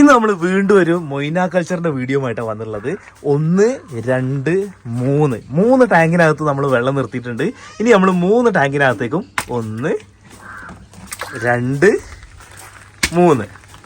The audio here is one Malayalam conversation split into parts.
ഇന്ന് നമ്മൾ വീണ്ടും ഒരു മൊയ്ന കൾച്ചറിന്റെ വീഡിയോ ആയിട്ടാണ് വന്നിട്ടുള്ളത്. 1, 2, 3 ടാങ്കിനകത്ത് നമ്മൾ വെള്ളം നിർത്തിയിട്ടുണ്ട്. ഇനി നമ്മൾ 3 ടാങ്കിനകത്തേക്കും 1, 2,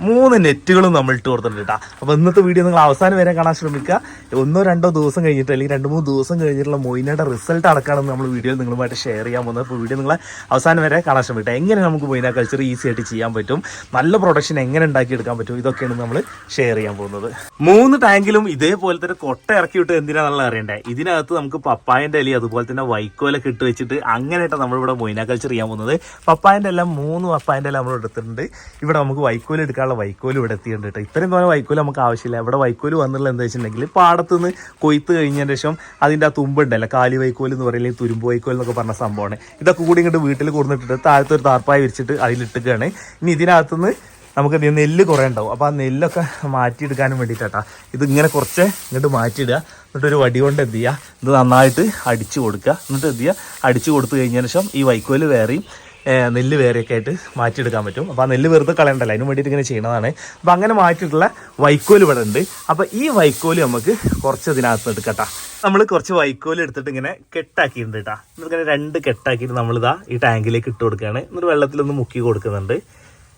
3 നെറ്റുകളും നമ്മൾ ഇട്ട് കൊടുത്തിട്ടുണ്ട് കേട്ടോ. അപ്പോൾ ഇന്നത്തെ വീഡിയോ നിങ്ങൾ അവസാനം വരെ കാണാൻ ശ്രമിക്കുക. 1-2 ദിവസം കഴിഞ്ഞിട്ട് അല്ലെങ്കിൽ 2-3 ദിവസം കഴിഞ്ഞിട്ടുള്ള മൊയ്നയുടെ റിസൾട്ട് അടക്കാണ് നമ്മൾ വീഡിയോയിൽ നിങ്ങളുമായിട്ട് ഷെയർ ചെയ്യാൻ പോകുന്നത്. അപ്പോൾ വീഡിയോ നിങ്ങളെ അവസാനം വരെ കാണാൻ ശ്രമിക്കുക. എങ്ങനെ നമുക്ക് മൊയ്ന കൾച്ചർ ഈസി ആയിട്ട് ചെയ്യാൻ പറ്റും, നല്ല പ്രൊഡക്ഷൻ എങ്ങനെ ഉണ്ടാക്കിയെടുക്കാൻ പറ്റും, ഇതൊക്കെയാണ് നമ്മൾ ഷെയർ ചെയ്യാൻ പോകുന്നത്. 3 ടാങ്കിലും ഇതേപോലെ തന്നെ കൊട്ട ഇറക്കി വിട്ട് എന്തിനാണെന്നുള്ള അറിയണ്ടേ. ഇതിനകത്ത് നമുക്ക് പപ്പായൻ്റെ ഇല അതുപോലെ തന്നെ വൈക്കോലൊക്കെ ഇട്ട് വെച്ചിട്ട് അങ്ങനെയായിട്ട് നമ്മളിവിടെ മൊയ്ന കൾച്ചർ ചെയ്യാൻ പോകുന്നത്. പപ്പായൻ്റെ എല്ലാം 3 പപ്പായൻ്റെ എല്ലാം നമ്മൾ എടുത്തിട്ടുണ്ട്. ഇവിടെ നമുക്ക് വൈക്കോൽ എടുക്കാൻ വൈക്കോല് ഇവിടെ എത്തിയിട്ടുണ്ട് കേട്ടോ. ഇത്രയും തോന്നെ വൈക്കോല് നമുക്ക് ആവശ്യമില്ല. ഇവിടെ വൈക്കോല് വന്നിട്ടുള്ള എന്താ വെച്ചിട്ടുണ്ടെങ്കിൽ പാടത്തുനിന്ന് കൊയ്ത്ത് കഴിഞ്ഞതിന് ശേഷം അതിൻ്റെ ആ തുമ്പുണ്ടല്ലോ, കാലി വൈക്കോല് എന്ന് പറയുന്നത് തുരുമ്പ് വൈക്കോൽ എന്നൊക്കെ പറഞ്ഞ സംഭവമാണ്. ഇതൊക്കെ കൂടി ഇങ്ങോട്ട് വീട്ടിൽ കൊടുത്തിട്ട് താഴത്തെ ഒരു താർപ്പായി വിരിച്ചിട്ട് അതിലിട്ടുകയാണ്. ഇനി ഇതിനകത്തുനിന്ന് നമുക്ക് നെല്ല് കുറേ ഉണ്ടാവും. അപ്പോൾ ആ നെല്ലൊക്കെ മാറ്റിയെടുക്കാനും വേണ്ടിയിട്ടാ ഇത് ഇങ്ങനെ കുറച്ച് ഇങ്ങോട്ട് മാറ്റിയിടുക. എന്നിട്ടൊരു വടി കൊണ്ട് എന്ത് ചെയ്യുക, ഇത് നന്നായിട്ട് അടിച്ചു കൊടുക്കുക. എന്നിട്ട് എന്ത് ചെയ്യുക, അടിച്ചു കൊടുത്തു കഴിഞ്ഞതിന് ശേഷം ഈ വൈക്കോല് വേറെയും നെല്ല് വേറെയൊക്കെ ആയിട്ട് മാറ്റിയെടുക്കാൻ പറ്റും. അപ്പോൾ ആ നെല്ല് വെറുതെ കളയണ്ടല്ലോ, അതിന് വേണ്ടിയിട്ട് ഇങ്ങനെ ചെയ്യണതാണ്. അപ്പോൾ അങ്ങനെ മാറ്റിയിട്ടുള്ള വൈക്കോല് ഇവിടെ ഉണ്ട്. അപ്പോൾ ഈ വൈക്കോല് നമുക്ക് കുറച്ച് ഇതിനകത്ത് എടുക്കട്ടാ. നമ്മൾ കുറച്ച് വൈക്കോല് എടുത്തിട്ട് ഇങ്ങനെ കെട്ടാക്കിയിട്ടുണ്ട് കേട്ടോ. എന്നിങ്ങനെ 2 കെട്ടാക്കിയിട്ട് നമ്മളിതാ ഈ ടാങ്കിലേക്ക് ഇട്ട് കൊടുക്കുകയാണ്. എന്നിട്ട് വെള്ളത്തിലൊന്ന് മുക്കി കൊടുക്കുന്നുണ്ട്.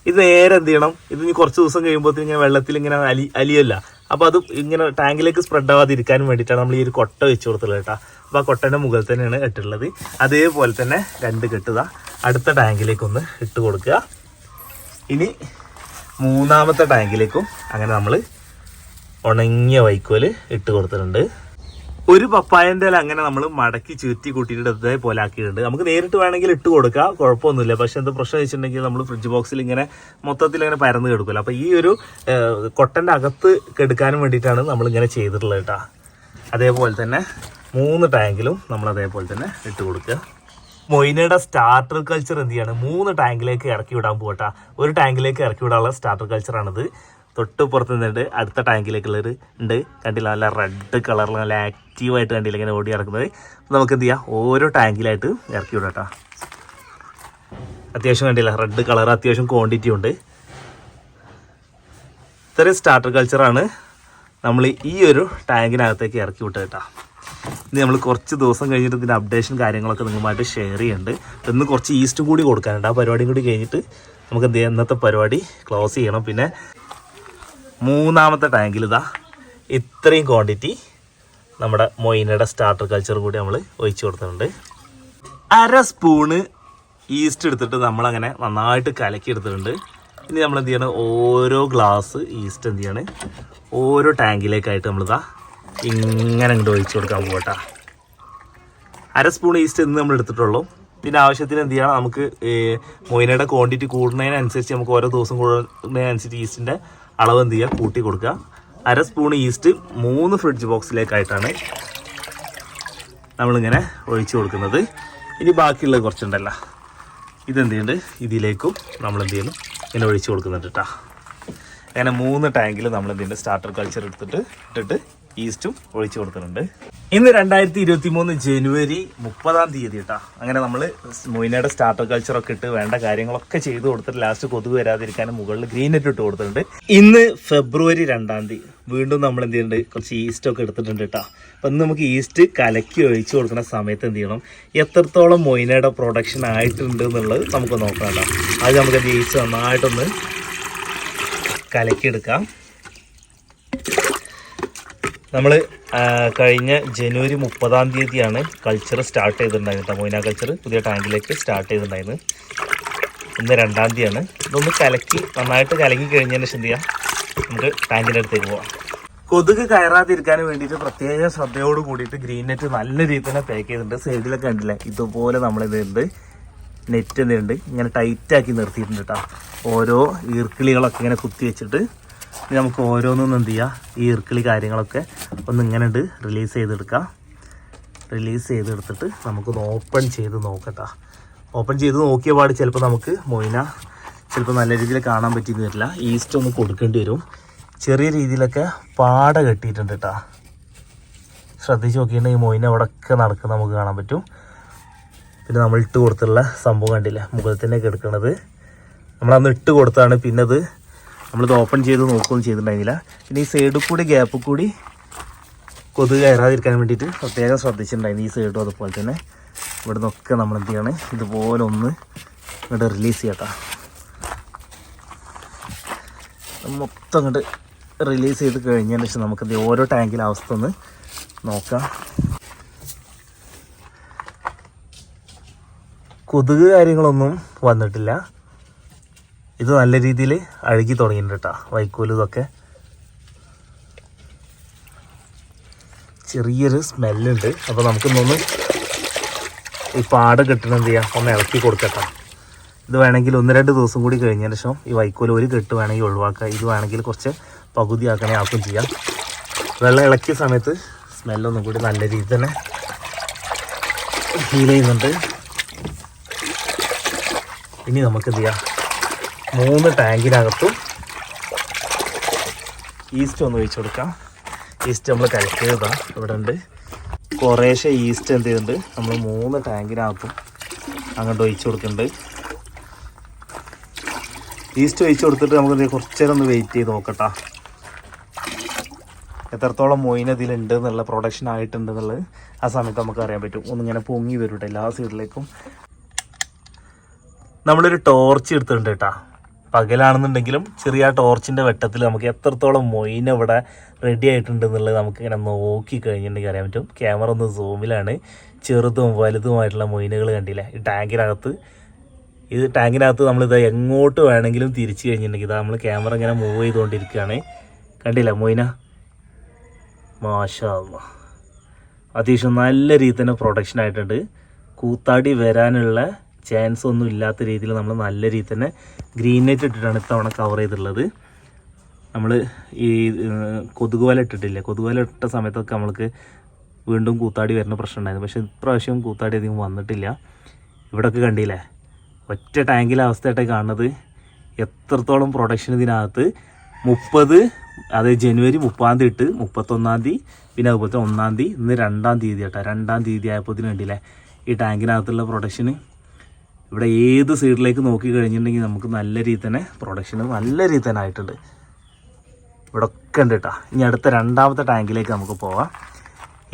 ഇത് നേരെ എന്ത് ചെയ്യണം, ഇത് ഇനി കുറച്ച് ദിവസം കഴിയുമ്പോഴത്തേക്കും ഇങ്ങനെ വെള്ളത്തിൽ ഇങ്ങനെ അലിയല്ല. അപ്പോൾ അത് ഇങ്ങനെ ടാങ്കിലേക്ക് സ്പ്രെഡ് ആവാതിരിക്കാനും വേണ്ടിയിട്ടാണ് നമ്മൾ ഈ ഒരു കൊട്ട വെച്ച് കൊടുത്തുള്ളത് കേട്ടോ. അപ്പോൾ ആ കൊട്ടൻ്റെ മുകളിൽ തന്നെയാണ് ഇട്ടുള്ളത്. അതേപോലെ തന്നെ 2 കെട്ടുക അടുത്ത ടാങ്കിലേക്കൊന്ന് ഇട്ട് കൊടുക്കുക. ഇനി 3ാമത്തെ ടാങ്കിലേക്കും അങ്ങനെ നമ്മൾ ഉണങ്ങിയ വൈക്കോല് ഇട്ട് കൊടുത്തിട്ടുണ്ട്. ഒരു പപ്പായൻ്റെ അങ്ങനെ നമ്മൾ മടക്കി ചുറ്റി കൂട്ടിയിട്ട് ഇതേപോലെ ആക്കിയിട്ടുണ്ട്. നമുക്ക് നേരിട്ട് വേണമെങ്കിൽ ഇട്ട് കൊടുക്കാം, കുഴപ്പമൊന്നുമില്ല. പക്ഷെ എന്താ പ്രശ്നം വെച്ചിട്ടുണ്ടെങ്കിൽ നമ്മൾ ഫ്രിഡ്ജ് ബോക്സിൽ ഇങ്ങനെ മൊത്തത്തിൽ ഇങ്ങനെ പരന്ന് കിടക്കില്ല. അപ്പോൾ ഈ ഒരു കൊട്ടൻ്റെ അകത്ത് കെടുക്കാനും വേണ്ടിയിട്ടാണ് നമ്മളിങ്ങനെ ചെയ്തിട്ടുള്ളത് കേട്ടോ. അതേപോലെ തന്നെ 3 ടാങ്കിലും നമ്മൾ അതേപോലെ തന്നെ ഇട്ട് കൊടുക്കുക. മൊയ്നയുടെ സ്റ്റാർട്ടർ കൾച്ചർ എന്ത് ചെയ്യാണ്, 3 ടാങ്കിലേക്ക് ഇറക്കി വിടാൻ പോകട്ടാ. ഒരു ടാങ്കിലേക്ക് ഇറക്കി വിടാനുള്ള സ്റ്റാർട്ടർ കൾച്ചറാണിത്. തൊട്ട് പുറത്ത് നിന്നിട്ട് അടുത്ത ടാങ്കിലേക്കുള്ളത് ഉണ്ട്. കണ്ടില്ല, നല്ല റെഡ് കളറിൽ നല്ല ആക്റ്റീവായിട്ട് കണ്ടില്ല ഇങ്ങനെ ഓടി ഇറക്കുന്നത്. നമുക്ക് എന്ത് ചെയ്യാം, ഓരോ ടാങ്കിലായിട്ട് ഇറക്കി വിടാം. അത്യാവശ്യം കണ്ടില്ല റെഡ് കളർ, അത്യാവശ്യം ക്വാണ്ടിറ്റി ഉണ്ട്. ഇത്രയും സ്റ്റാർട്ടർ കൾച്ചറാണ് നമ്മൾ ഈ ഒരു ടാങ്കിനകത്തേക്ക് ഇറക്കി വിട്ടത് കേട്ടോ. ഇനി നമ്മൾ കുറച്ച് ദിവസം കഴിഞ്ഞിട്ട് ഇതിൻ്റെ അപ്ഡേഷൻ കാര്യങ്ങളൊക്കെ നിങ്ങളുമായിട്ട് ഷെയർ ചെയ്യുന്നുണ്ട്. ഇന്ന് കുറച്ച് ഈസ്റ്റും കൂടി കൊടുക്കാനുണ്ട്. ആ പരിപാടിയും കൂടി കഴിഞ്ഞിട്ട് നമുക്ക് എന്ത് ചെയ്യാം, ഇന്നത്തെ പരിപാടി ക്ലോസ് ചെയ്യണം. പിന്നെ 3ാമത്തെ ടാങ്കിൽ ഇതാ ഇത്രയും ക്വാണ്ടിറ്റി നമ്മുടെ മൊയ്നയുടെ സ്റ്റാർട്ടർ കൾച്ചർ കൂടി നമ്മൾ ഒഴിച്ചു കൊടുത്തിട്ടുണ്ട്. 1/2 സ്പൂണ് ഈസ്റ്റ് എടുത്തിട്ട് നമ്മളങ്ങനെ നന്നായിട്ട് കലക്കി എടുത്തിട്ടുണ്ട്. ഇനി നമ്മൾ എന്ത് ചെയ്യണം, ഓരോ ഗ്ലാസ് ഈസ്റ്റ് എന്ത് ചെയ്യാണ് ഓരോ ടാങ്കിലേക്കായിട്ട് നമ്മളിതാ ഇങ്ങനെ അങ്ങോട്ട് ഒഴിച്ചു കൊടുക്കാൻ പോകട്ടാ. 1/2 സ്പൂൺ ഈസ്റ്റ് ഇന്ന് നമ്മൾ എടുത്തിട്ടുള്ളൂ. ഇതിൻ്റെ ആവശ്യത്തിന് എന്ത് ചെയ്യണം, നമുക്ക് മൊയ്നയുടെ ക്വാണ്ടിറ്റി കൂടുന്നതിനനുസരിച്ച് നമുക്ക് ഓരോ ദിവസം കൂടുന്നതിനനുസരിച്ച് ഈസ്റ്റിൻ്റെ അളവ് എന്ത് ചെയ്യുക, കൂട്ടി കൊടുക്കുക. 1/2 സ്പൂൺ ഈസ്റ്റ് 3 ഫ്രിഡ്ജ് ബോക്സിലേക്കായിട്ടാണ് നമ്മളിങ്ങനെ ഒഴിച്ചു കൊടുക്കുന്നത്. ഇനി ബാക്കിയുള്ളത് കുറച്ചുണ്ടല്ലോ, ഇതെന്ത് ചെയ്യുന്നുണ്ട്, ഇതിലേക്കും നമ്മൾ എന്ത് ചെയ്യുന്നു ഇങ്ങനെ ഒഴിച്ചു കൊടുക്കുന്നുണ്ട് കേട്ടോ. അങ്ങനെ 3 ടാങ്കിൽ നമ്മൾ എന്ത് ചെയ്യുന്നുണ്ട്, സ്റ്റാർട്ടർ കൾച്ചർ ഇട്ടിട്ട് ഈസ്റ്റും ഒഴിച്ചു കൊടുത്തിട്ടുണ്ട്. ഇന്ന് 2023 ജനുവരി 30-ാം തീയതി കേട്ടോ. അങ്ങനെ നമ്മൾ മൊയ്നയുടെ സ്റ്റാർട്ടർ കൾച്ചറൊക്കെ ഇട്ട് വേണ്ട കാര്യങ്ങളൊക്കെ ചെയ്ത് കൊടുത്തിട്ട് ലാസ്റ്റ് കൊതുക് വരാതിരിക്കാനും മുകളിൽ ഗ്രീൻ നെറ്റ് ഇട്ട് കൊടുത്തിട്ടുണ്ട്. ഇന്ന് ഫെബ്രുവരി 2-ാം തീയതി വീണ്ടും നമ്മൾ എന്ത് ചെയ്യുന്നുണ്ട്, കുറച്ച് ഈസ്റ്റൊക്കെ എടുത്തിട്ടുണ്ട് കേട്ടോ. അപ്പം ഇന്ന് നമുക്ക് ഈസ്റ്റ് കലക്കി ഒഴിച്ചു കൊടുക്കുന്ന സമയത്ത് എന്ത് ചെയ്യണം, എത്രത്തോളം മൊയ്നയുടെ പ്രൊഡക്ഷൻ ആയിട്ടുണ്ട് എന്നുള്ളത് നമുക്ക് നോക്കാം കേട്ടോ. അത് നമുക്ക് ഈസ്റ്റ് നന്നായിട്ടൊന്ന് കലക്കിയെടുക്കാം. നമ്മൾ കഴിഞ്ഞ ജനുവരി 30-ാം തീയതിയാണ് കൾച്ചർ സ്റ്റാർട്ട് ചെയ്തിട്ടുണ്ടായിരുന്നു. മൊയ്ന കൾച്ചർ പുതിയ ടാങ്കിലേക്ക് സ്റ്റാർട്ട് ചെയ്തിട്ടുണ്ടായിരുന്നു. ഇന്ന് 2-ാം തീയതിയാണ്. ഇതൊന്ന് നന്നായിട്ട് കലക്കി കഴിഞ്ഞതിന് ശേഷം എന്ത് ചെയ്യാം, നമുക്ക് ടാങ്കിൻ്റെ അടുത്തേക്ക് പോവാം. കൊതുക് കയറാതിരിക്കാൻ വേണ്ടിയിട്ട് പ്രത്യേക ശ്രദ്ധയോട് കൂടിയിട്ട് ഗ്രീൻ നെറ്റ് നല്ല രീതിയിൽ തന്നെ പാക്ക് ചെയ്തിട്ടുണ്ട്. സൈഡിലൊക്കെ കണ്ടില്ലേ, ഇതുപോലെ നമ്മളിതുണ്ട് നെറ്റ് എന്തുണ്ട് ഇങ്ങനെ ടൈറ്റാക്കി നിർത്തിയിട്ടുണ്ട് കേട്ടോ. ഓരോ ഈർക്കിളികളൊക്കെ ഇങ്ങനെ കുത്തി വെച്ചിട്ട് നമുക്ക് ഓരോന്നും എന്ത് ചെയ്യുക, ഈ ഈർക്കിളി കാര്യങ്ങളൊക്കെ ഒന്ന് ഇങ്ങനെ ഉണ്ട് റിലീസ് ചെയ്തെടുക്കാം. റിലീസ് ചെയ്തെടുത്തിട്ട് നമുക്കൊന്ന് ഓപ്പൺ ചെയ്ത് നോക്കട്ടോ. ഓപ്പൺ ചെയ്ത് നോക്കിയ പാട് ചിലപ്പോൾ നമുക്ക് മൊയ്ന ചിലപ്പോൾ നല്ല രീതിയിൽ കാണാൻ പറ്റിയെന്ന് വരില്ല. ഈസ്റ്റ് ഒന്ന് കൊടുക്കേണ്ടി വരും. ചെറിയ രീതിയിലൊക്കെ പാട കെട്ടിയിട്ടുണ്ട് കേട്ടോ. ശ്രദ്ധിച്ച് നോക്കിയിട്ടുണ്ടെങ്കിൽ മൊയ്ന അവിടെയൊക്കെ നടക്കുന്നത് നമുക്ക് കാണാൻ പറ്റും. പിന്നെ നമ്മൾ ഇട്ട് കൊടുത്തുള്ള സംഭവം കണ്ടില്ല, മുകളിൽ തന്നെ കിടക്കുന്നത് നമ്മളന്ന് ഇട്ട് കൊടുത്താണ്. പിന്നെ അത് നമ്മളിത് ഓപ്പൺ ചെയ്ത് നോക്കുകയൊന്നും ചെയ്തിട്ടുണ്ടായിരുന്നില്ല. പിന്നെ ഈ സൈഡിൽ കൂടി ഗ്യാപ്പിൽ കൂടി കൊതുക് കയറാതിരിക്കാൻ വേണ്ടിയിട്ട് പ്രത്യേകം ശ്രദ്ധിച്ചിട്ടുണ്ടായിരുന്നു. ഈ സൈഡും അതുപോലെ തന്നെ ഇവിടെ നിന്നൊക്കെ നമ്മൾ എന്ത് ചെയ്യണം, ഇതുപോലെ ഒന്ന് ഇങ്ങോട്ട് റിലീസ് ചെയ്യട്ടോ. മൊത്തം അങ്ങോട്ട് റിലീസ് ചെയ്ത് കഴിഞ്ഞതിന് ശേഷം നമുക്ക് ഓരോ ടാങ്കിലെ അവസ്ഥ ഒന്ന് നോക്കാം. കൊതുക് കാര്യങ്ങളൊന്നും വന്നിട്ടില്ല. ഇത് നല്ല രീതിയിൽ അഴുകി തുടങ്ങിയിട്ടുണ്ട് കേട്ടോ. വൈക്കോലും ഇതൊക്കെ ചെറിയൊരു സ്മെല്ലുണ്ട്. അപ്പോൾ നമുക്കിന്നൊന്ന് ഈ പാട് കെട്ടണം എന്ത് ചെയ്യാം, ഒന്ന് ഇളക്കി കൊടുക്കട്ടോ. ഇത് വേണമെങ്കിൽ 1-2 ദിവസം കൂടി കഴിഞ്ഞതിന് ശേഷം ഈ വൈക്കോല് ഒരു കെട്ട് വേണമെങ്കിൽ ഒഴിവാക്കുക. ഇത് വേണമെങ്കിൽ കുറച്ച് പകുതി ആക്കണേ ആക്കും ചെയ്യാം. വെള്ളം ഇളക്കിയ സമയത്ത് സ്മെല്ലൊന്നും കൂടി നല്ല രീതിയിൽ തന്നെ ഫീൽ ചെയ്യുന്നുണ്ട്. ഇനി നമുക്ക് എന്ത് ചെയ്യാം, 3 ടാങ്കിനകത്തും ഈസ്റ്റ് ഒന്ന് ഒഴിച്ചു കൊടുക്കാം. ഈസ്റ്റ് നമ്മൾ കലക്കിയതാണ് ഇവിടെ ഉണ്ട്. കുറേശ്ശെ ഈസ്റ്റ് എന്ത് ചെയ്യുന്നുണ്ട്, നമ്മൾ 3 ടാങ്കിനകത്തും അങ്ങോട്ട് ഒഴിച്ചു കൊടുക്കുന്നുണ്ട്. ഈസ്റ്റ് ഒഴിച്ചു കൊടുത്തിട്ട് നമുക്ക് കുറച്ച് നേരം ഒന്ന് വെയിറ്റ് ചെയ്ത് നോക്കട്ടോ, എത്രത്തോളം മൊയിന ഇതിലുണ്ട് എന്നുള്ള പ്രൊഡക്ഷൻ ആയിട്ടുണ്ട് എന്നുള്ളത് ആ സമയത്ത് നമുക്ക് അറിയാൻ പറ്റും. ഒന്നിങ്ങനെ പൊങ്ങി വരും എല്ലാ സൈഡിലേക്കും. നമ്മളൊരു ടോർച്ച് എടുത്തിട്ടുണ്ട് കേട്ടോ. പകലാണെന്നുണ്ടെങ്കിലും ചെറിയ ടോർച്ചിൻ്റെ വെട്ടത്തിൽ നമുക്ക് എത്രത്തോളം മൊയിന ഇവിടെ റെഡി ആയിട്ടുണ്ട് എന്നുള്ളത് നമുക്കിങ്ങനെ നോക്കി കഴിഞ്ഞിട്ടുണ്ടെങ്കിൽ അറിയാൻ പറ്റും. ക്യാമറ ഒന്ന് സൂമിലാണ്. ചെറുതും വലുതുമായിട്ടുള്ള മൊയിനുകൾ കണ്ടില്ലേ ഈ ടാങ്കിനകത്ത്. ഇത് ടാങ്കിനകത്ത് നമ്മളിത് എങ്ങോട്ട് വേണമെങ്കിലും തിരിച്ചു കഴിഞ്ഞിട്ടുണ്ടെങ്കിൽ ഇതാ നമ്മൾ ക്യാമറ ഇങ്ങനെ മൂവ് ചെയ്തുകൊണ്ടിരിക്കുകയാണ്. കണ്ടില്ല മൊയിന, മാഷാ അല്ലാഹ്, അത്യാവശ്യം നല്ല രീതിയിൽ തന്നെ പ്രൊഡക്ഷൻ ആയിട്ടുണ്ട്. കൂത്താടി വരാനുള്ള ചാൻസ് ഒന്നും ഇല്ലാത്ത രീതിയിൽ നമ്മൾ നല്ല രീതിയിൽ തന്നെ ഗ്രീൻ നെറ്റ് ഇട്ടിട്ടാണ് ഇത്തവണ കവർ ചെയ്തിട്ടുള്ളത്. നമ്മൾ ഈ കൊതുകുവല ഇട്ടിട്ടില്ലേ, കൊതുകുവല ഇട്ട സമയത്തൊക്കെ നമ്മൾക്ക് വീണ്ടും കൂത്താടി വരുന്ന പ്രശ്നം ഉണ്ടായിരുന്നു. പക്ഷേ ഇപ്രാവശ്യം കൂത്താടി അധികം വന്നിട്ടില്ല. ഇവിടെയൊക്കെ കണ്ടില്ലേ ഒറ്റ ടാങ്കിലെ അവസ്ഥയായിട്ടേ കാണുന്നത്. എത്രത്തോളം പ്രൊഡക്ഷൻ ഇതിനകത്ത് 30, അത് ജനുവരി 30 ഇട്ട് 31, പിന്നെ അതുപോലെ തന്നെ 1, ഇന്ന് 2 കേട്ടോ. 2 ആയപ്പോൾ ഇതിന് കണ്ടില്ലേ ഈ ടാങ്കിനകത്തുള്ള പ്രൊഡക്ഷന്. ഇവിടെ ഏത് സൈഡിലേക്ക് നോക്കി കഴിഞ്ഞിട്ടുണ്ടെങ്കിൽ നമുക്ക് നല്ല രീതിയിൽ തന്നെ പ്രൊഡക്ഷന് നല്ല രീതിയിൽ തന്നെ ആയിട്ടുണ്ട്. ഇവിടെ ഒക്കെ ഉണ്ട് കേട്ടോ. ഇനി അടുത്ത 2ാമത്തെ ടാങ്കിലേക്ക് നമുക്ക് പോവാം.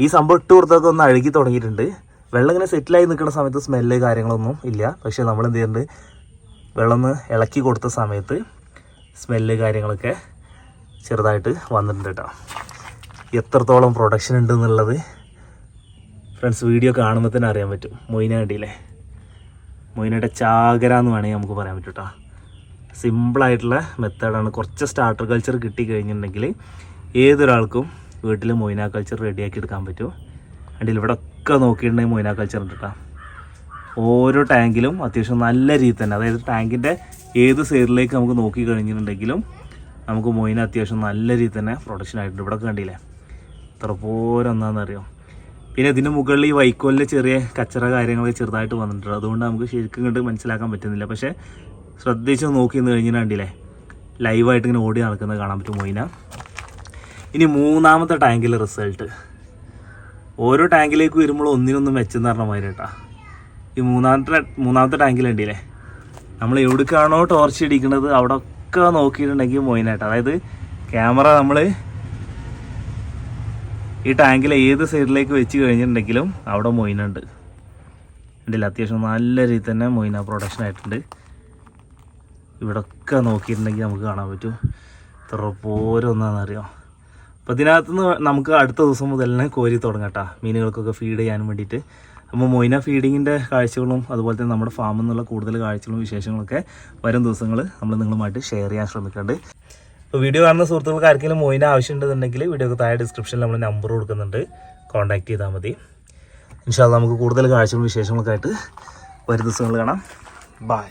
ഈ സംഭവം ഇട്ട് കൊടുത്തൊക്കെ ഒന്ന് അഴുകി തുടങ്ങിയിട്ടുണ്ട്. വെള്ളം ഇങ്ങനെ സെറ്റിലായി നിൽക്കുന്ന സമയത്ത് സ്മെല്ല് കാര്യങ്ങളൊന്നും ഇല്ല. പക്ഷേ നമ്മൾ എന്ത് ചെയ്യുന്നുണ്ട്, വെള്ളം ഒന്ന് ഇളക്കി കൊടുത്ത സമയത്ത് സ്മെല്ല് കാര്യങ്ങളൊക്കെ ചെറുതായിട്ട് വന്നിട്ടുണ്ട് കേട്ടോ. എത്രത്തോളം പ്രൊഡക്ഷൻ ഉണ്ട് എന്നുള്ളത് ഫ്രണ്ട്സ് വീഡിയോ കാണുമ്പോൾ തന്നെ അറിയാൻ പറ്റും. മൊയിന കണ്ടില്ലേ, മൊയിനയുടെ ചാകര എന്ന് വേണമെങ്കിൽ നമുക്ക് പറയാൻ പറ്റും കേട്ടോ. സിമ്പിളായിട്ടുള്ള മെത്തേഡാണ്. കുറച്ച് സ്റ്റാർട്ടർ കൾച്ചർ കിട്ടിക്കഴിഞ്ഞിട്ടുണ്ടെങ്കിൽ ഏതൊരാൾക്കും വീട്ടിൽ മൊയിന കൾച്ചർ റെഡിയാക്കി എടുക്കാൻ പറ്റും. അതിൽ ഇവിടെ ഒക്കെ നോക്കിയിട്ടുണ്ടെങ്കിൽ മൊയിന കൾച്ചർ ഉണ്ട് കേട്ടോ. ഓരോ ടാങ്കിലും അത്യാവശ്യം നല്ല രീതിയിൽ തന്നെ, അതായത് ടാങ്കിൻ്റെ ഏത് സൈഡിലേക്ക് നമുക്ക് നോക്കി കഴിഞ്ഞിട്ടുണ്ടെങ്കിലും നമുക്ക് മൊയിന അത്യാവശ്യം നല്ല രീതിയിൽ തന്നെ പ്രൊഡക്ഷൻ ആയിട്ടുണ്ട്. ഇവിടെ കണ്ടില്ലേ എത്ര പോരൊന്നാണെന്നറിയോ. പിന്നെ ഇതിന് മുകളിൽ ഈ വൈക്കോലിൽ ചെറിയ കച്ചറ കാര്യങ്ങൾ ചെറുതായിട്ട് വന്നിട്ടുണ്ട്. അതുകൊണ്ട് നമുക്ക് ശരിക്കും കണ്ട് മനസ്സിലാക്കാൻ പറ്റുന്നില്ല. പക്ഷേ ശ്രദ്ധിച്ച് നോക്കി നിന്ന് കഴിഞ്ഞാൽ കണ്ടില്ലേ ലൈവായിട്ട് ഇങ്ങനെ ഓടി നടക്കുന്നത് കാണാൻ പറ്റും മൊയിന. ഇനി 3ാമത്തെ ടാങ്കിലെ റിസൾട്ട്. ഓരോ ടാങ്കിലേക്ക് വരുമ്പോൾ ഒന്നിനൊന്നും വെച്ചെന്ന് പറഞ്ഞ മാതിരി കേട്ടോ. ഈ മൂന്നാമത്തെ ടാങ്കിലുണ്ടല്ലേ, നമ്മൾ എവിടേക്കാണോ ടോർച്ച് ഇടിക്കുന്നത് അവിടെ ഒക്കെ നോക്കിയിട്ടുണ്ടെങ്കിൽ മൊയിനായിട്ട്, അതായത് ക്യാമറ നമ്മൾ ഈ ടാങ്കിലെ ഏത് സൈഡിലേക്ക് വെച്ച് കഴിഞ്ഞിട്ടുണ്ടെങ്കിലും അവിടെ മൊയിനുണ്ട്. ഉണ്ടല്ല, അത്യാവശ്യം നല്ല രീതിയിൽ തന്നെ മൊയിന പ്രൊഡക്ഷൻ ആയിട്ടുണ്ട്. ഇവിടെ ഒക്കെ നോക്കിയിട്ടുണ്ടെങ്കിൽ നമുക്ക് കാണാൻ പറ്റും എത്ര പോരൊന്നാണെന്നറിയാം. അപ്പോൾ ഇതിനകത്തുനിന്ന് നമുക്ക് അടുത്ത ദിവസം മുതൽ തന്നെ കോരി തുടങ്ങാം കേട്ടോ, മീനുകൾക്കൊക്കെ ഫീഡ് ചെയ്യാൻ വേണ്ടിയിട്ട്. അപ്പോൾ മൊയിന ഫീഡിങ്ങിൻ്റെ കാഴ്ചകളും അതുപോലെ തന്നെ നമ്മുടെ ഫാമിൽ നിന്നുള്ള കൂടുതൽ കാഴ്ചകളും വിശേഷങ്ങളൊക്കെ വരും ദിവസങ്ങൾ നമ്മൾ നിങ്ങളുമായിട്ട് ഷെയർ ചെയ്യാൻ ശ്രമിക്കുന്നുണ്ട്. അപ്പോൾ വീഡിയോ കാണുന്ന സുഹൃത്തുക്കൾക്ക് ആർക്കെങ്കിലും മൊയിന ആവശ്യമുണ്ടെന്നുണ്ടെങ്കിൽ വീഡിയോക്ക് താഴെ ഡിസ്ക്രിപ്ഷനിൽ നമ്മൾ നമ്പർ കൊടുക്കുന്നുണ്ട്, കോൺടാക്ട് ചെയ്താൽ മതി. ഇൻഷാ അല്ലാഹ് നമുക്ക് കൂടുതൽ കാഴ്ചകളും വിശേഷങ്ങളൊക്കെ ആയിട്ട് വരും ദിവസങ്ങൾ കാണാം. ബൈ.